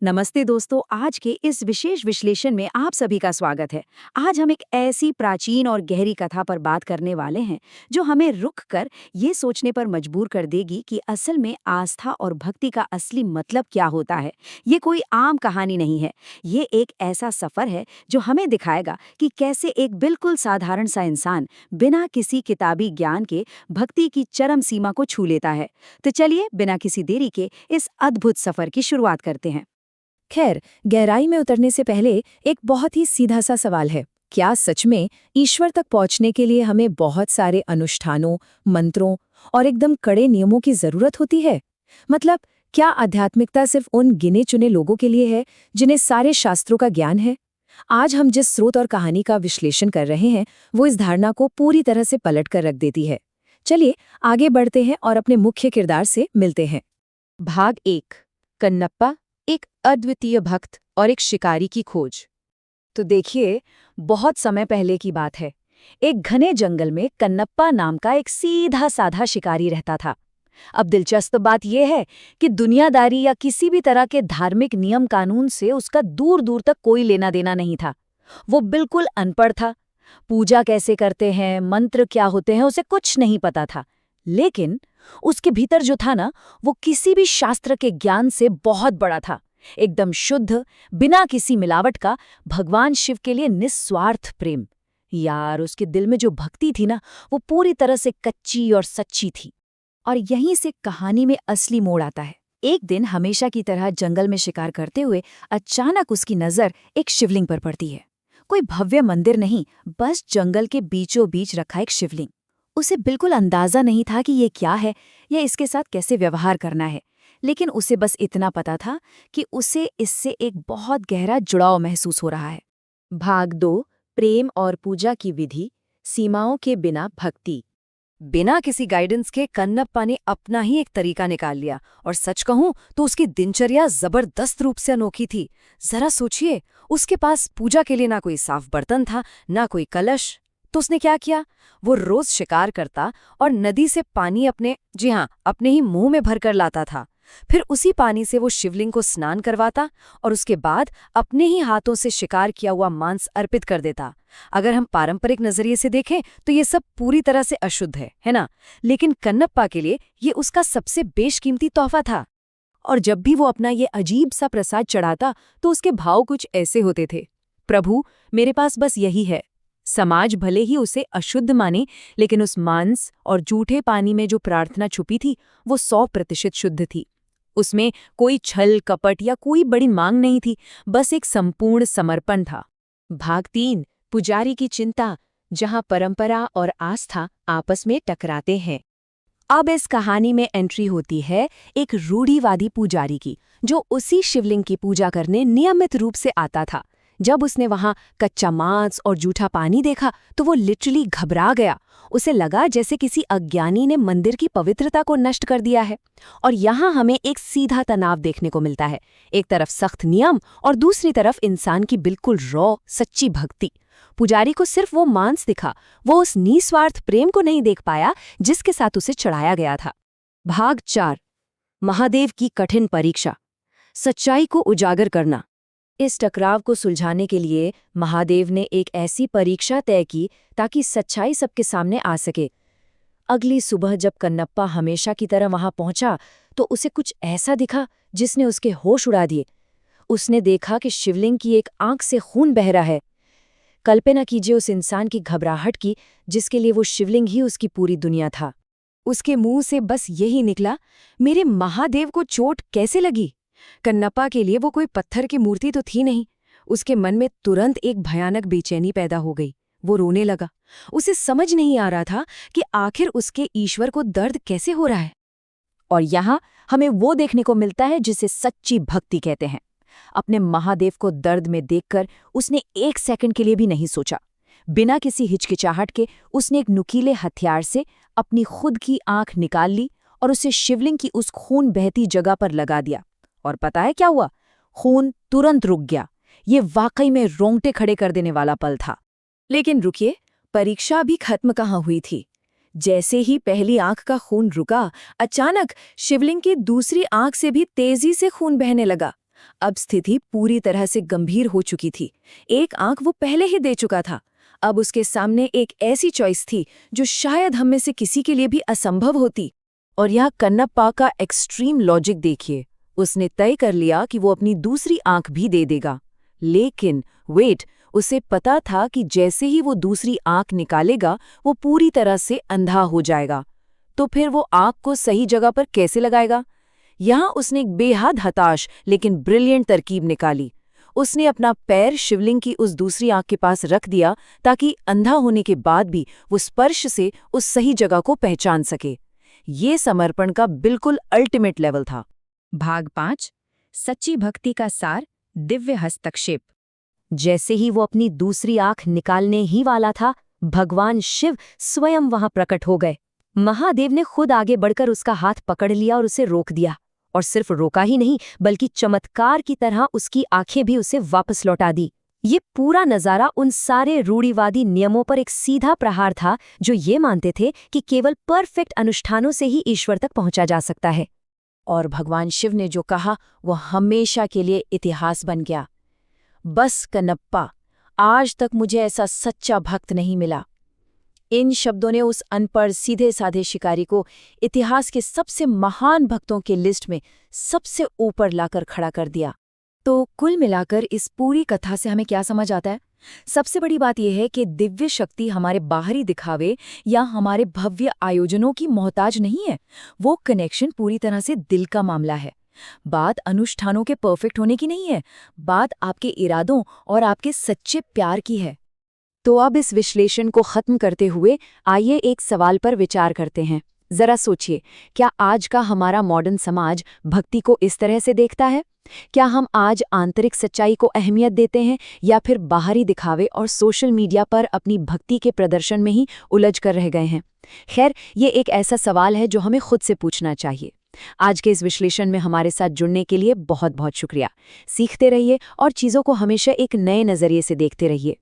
नमस्ते दोस्तों, आज के इस विशेष विश्लेषण में आप सभी का स्वागत है। आज हम एक ऐसी प्राचीन और गहरी कथा पर बात करने वाले हैं जो हमें रुक कर ये सोचने पर मजबूर कर देगी कि असल में आस्था और भक्ति का असली मतलब क्या होता है। ये कोई आम कहानी नहीं है, ये एक ऐसा सफर है जो हमें दिखाएगा कि कैसे एक बिल्कुल साधारण सा इंसान बिना किसी किताबी ज्ञान के भक्ति की चरम सीमा को छू लेता है। तो चलिए बिना किसी देरी के इस अद्भुत सफर की शुरुआत करते हैं। खैर, गहराई में उतरने से पहले एक बहुत ही सीधा सा सवाल है। क्या सच में ईश्वर तक पहुंचने के लिए हमें बहुत सारे अनुष्ठानों, मंत्रों और एकदम कड़े नियमों की जरूरत होती है? मतलब, क्या आध्यात्मिकता सिर्फ उन गिने चुने लोगों के लिए है जिन्हें सारे शास्त्रों का ज्ञान है? आज हम जिस स्रोत और कहानी का विश्लेषण कर रहे हैं, वो इस धारणा को पूरी तरह से पलट कर रख देती है। चलिए आगे बढ़ते हैं और अपने मुख्य किरदार से मिलते हैं। भाग 1, कन्नप्पा, एक अद्वितीय भक्त और एक शिकारी की खोज। तो देखिए, बहुत समय पहले की बात है। एक घने जंगल में कन्नप्पा नाम का एक सीधा साधा शिकारी रहता था। अब दिलचस्प बात यह है कि दुनियादारी या किसी भी तरह के धार्मिक नियम कानून से उसका दूर दूर तक कोई लेना देना नहीं था। वो बिल्कुल अनपढ़ था। पूजा कैसे करते हैं, मंत्र क्या होते हैं, उसे कुछ नहीं पता था। लेकिन उसके भीतर जो था ना, वो किसी भी शास्त्र के ज्ञान से बहुत बड़ा था। एकदम शुद्ध, बिना किसी मिलावट का, भगवान शिव के लिए निस्वार्थ प्रेम। यार, उसके दिल में जो भक्ति थी ना, वो पूरी तरह से कच्ची और सच्ची थी। और यहीं से कहानी में असली मोड़ आता है। एक दिन हमेशा की तरह जंगल में शिकार करते हुए अचानक उसकी नजर एक शिवलिंग पर पड़ती है। कोई भव्य मंदिर नहीं, बस जंगल के बीचों बीच रखा एक शिवलिंग। उसे बिल्कुल अंदाजा नहीं था कि ये क्या है या इसके साथ कैसे व्यवहार करना है, लेकिन उसे बस इतना पता था कि उसे इससे एक बहुत गहरा जुड़ाव महसूस हो रहा है। भाग 2, प्रेम और पूजा की विधि, सीमाओं के बिना भक्ति। बिना किसी गाइडेंस के कन्नप्पा ने अपना ही एक तरीका निकाल लिया, और सच कहूं तो उसकी दिनचर्या जबरदस्त रूप से अनोखी थी। जरा सोचिए, उसके पास पूजा के लिए ना कोई साफ बर्तन था, ना कोई कलश। तो उसने क्या किया? वो रोज शिकार करता और नदी से पानी अपने ही मुंह में भरकर लाता था। फिर उसी पानी से वो शिवलिंग को स्नान करवाता और उसके बाद अपने ही हाथों से शिकार किया हुआ मांस अर्पित कर देता। अगर हम पारंपरिक नजरिए से देखें तो ये सब पूरी तरह से अशुद्ध है ना? लेकिन कन्नप्पा के लिए ये उसका सबसे बेशकीमती तोहफा था। और जब भी वो अपना ये अजीब सा प्रसाद चढ़ाता तो उसके भाव कुछ ऐसे होते थे। प्रभु, मेरे पास बस यही है। समाज भले ही उसे अशुद्ध माने, लेकिन उस मांस और जूठे पानी में जो प्रार्थना छुपी थी, वो 100% शुद्ध थी। उसमें कोई छल कपट या कोई बड़ी मांग नहीं थी, बस एक संपूर्ण समर्पण था। भाग 3, पुजारी की चिंता, जहां परंपरा और आस्था आपस में टकराते हैं। अब इस कहानी में एंट्री होती है एक रूढ़िवादी पुजारी की, जो उसी शिवलिंग की पूजा करने नियमित रूप से आता था। जब उसने वहां कच्चा मांस और जूठा पानी देखा तो वो लिटरली घबरा गया। उसे लगा जैसे किसी अज्ञानी ने मंदिर की पवित्रता को नष्ट कर दिया है। और यहाँ हमें एक सीधा तनाव देखने को मिलता है। एक तरफ सख्त नियम और दूसरी तरफ इंसान की बिल्कुल रॉ सच्ची भक्ति। पुजारी को सिर्फ वो मांस दिखा, वो उस निस्वार्थ प्रेम को नहीं देख पाया जिसके साथ उसे चढ़ाया गया था। भाग 4, महादेव की कठिन परीक्षा, सच्चाई को उजागर करना। इस टकराव को सुलझाने के लिए महादेव ने एक ऐसी परीक्षा तय की ताकि सच्चाई सबके सामने आ सके। अगली सुबह जब कन्नप्पा हमेशा की तरह वहां पहुंचा तो उसे कुछ ऐसा दिखा जिसने उसके होश उड़ा दिए। उसने देखा कि शिवलिंग की एक आंख से खून बह रहा है। कल्पना कीजिए उस इंसान की घबराहट की जिसके लिए वो शिवलिंग ही उसकी पूरी दुनिया था। उसके मुंह से बस यही निकला, मेरे महादेव को चोट कैसे लगी? कन्नप्पा के लिए वो कोई पत्थर की मूर्ति तो थी नहीं। उसके मन में तुरंत एक भयानक बेचैनी पैदा हो गई। वो रोने लगा। उसे समझ नहीं आ रहा था कि आखिर उसके ईश्वर को दर्द कैसे हो रहा है। और यहाँ हमें वो देखने को मिलता है जिसे सच्ची भक्ति कहते हैं। अपने महादेव को दर्द में देखकर उसने 1 सेकंड के लिए भी नहीं सोचा। बिना किसी हिचकिचाहट के उसने एक नुकीले हथियार से अपनी खुद की आंख निकाल ली और उसे शिवलिंग की उस खून बहती जगह पर लगा दिया। और पता है क्या हुआ? खून तुरंत रुक गया। ये वाकई में रोंगटे खड़े कर देने वाला पल था। लेकिन रुकिए, परीक्षा अभी खत्म कहाँ हुई थी। जैसे ही पहली आंख का खून रुका, अचानक शिवलिंग की दूसरी आंख से भी तेजी से खून बहने लगा। अब स्थिति पूरी तरह से गंभीर हो चुकी थी। एक आंख वो पहले ही दे चुका था। अब उसके सामने एक ऐसी चॉइस थी जो शायद हम में से किसी के लिए भी असंभव होती। और यहाँ कन्नप्पा का एक्सट्रीम लॉजिक देखिए। उसने तय कर लिया कि वो अपनी दूसरी आंख भी दे देगा। लेकिन वेट, उसे पता था कि जैसे ही वो दूसरी आंख निकालेगा वो पूरी तरह से अंधा हो जाएगा। तो फिर वो आंख को सही जगह पर कैसे लगाएगा? यहाँ उसने एक बेहद हताश लेकिन ब्रिलियंट तरकीब निकाली। उसने अपना पैर शिवलिंग की उस दूसरी आंख के पास रख दिया ताकि अंधा होने के बाद भी वो स्पर्श से उस सही जगह को पहचान सके। ये समर्पण का बिल्कुल अल्टीमेट लेवल था। भाग 5 सच्ची भक्ति का सार, दिव्य हस्तक्षेप। जैसे ही वो अपनी दूसरी आंख निकालने ही वाला था, भगवान शिव स्वयं वहां प्रकट हो गए। महादेव ने खुद आगे बढ़कर उसका हाथ पकड़ लिया और उसे रोक दिया। और सिर्फ रोका ही नहीं, बल्कि चमत्कार की तरह उसकी आंखें भी उसे वापस लौटा दी। ये पूरा नजारा उन सारे रूढ़िवादी नियमों पर एक सीधा प्रहार था जो ये मानते थे कि केवल परफेक्ट अनुष्ठानों से ही ईश्वर तक पहुंचा जा सकता है। और भगवान शिव ने जो कहा वो हमेशा के लिए इतिहास बन गया। बस कन्नप्पा, आज तक मुझे ऐसा सच्चा भक्त नहीं मिला। इन शब्दों ने उस अनपढ़ सीधे साधे शिकारी को इतिहास के सबसे महान भक्तों के लिस्ट में सबसे ऊपर लाकर खड़ा कर दिया। तो कुल मिलाकर इस पूरी कथा से हमें क्या समझ आता है? सबसे बड़ी बात यह है कि दिव्य शक्ति हमारे बाहरी दिखावे या हमारे भव्य आयोजनों की मोहताज नहीं है। वो कनेक्शन पूरी तरह से दिल का मामला है। बात अनुष्ठानों के परफेक्ट होने की नहीं है, बात आपके इरादों और आपके सच्चे प्यार की है। तो अब इस विश्लेषण को खत्म करते हुए आइए एक सवाल पर विचार करते हैं। जरा सोचिए, क्या आज का हमारा मॉडर्न समाज भक्ति को इस तरह से देखता है? क्या हम आज आंतरिक सच्चाई को अहमियत देते हैं या फिर बाहरी दिखावे और सोशल मीडिया पर अपनी भक्ति के प्रदर्शन में ही उलझ कर रह गए हैं? खैर, ये एक ऐसा सवाल है जो हमें खुद से पूछना चाहिए। आज के इस विश्लेषण में हमारे साथ जुड़ने के लिए बहुत बहुत शुक्रिया। सीखते रहिए और चीज़ों को हमेशा एक नए नज़रिए से देखते रहिए।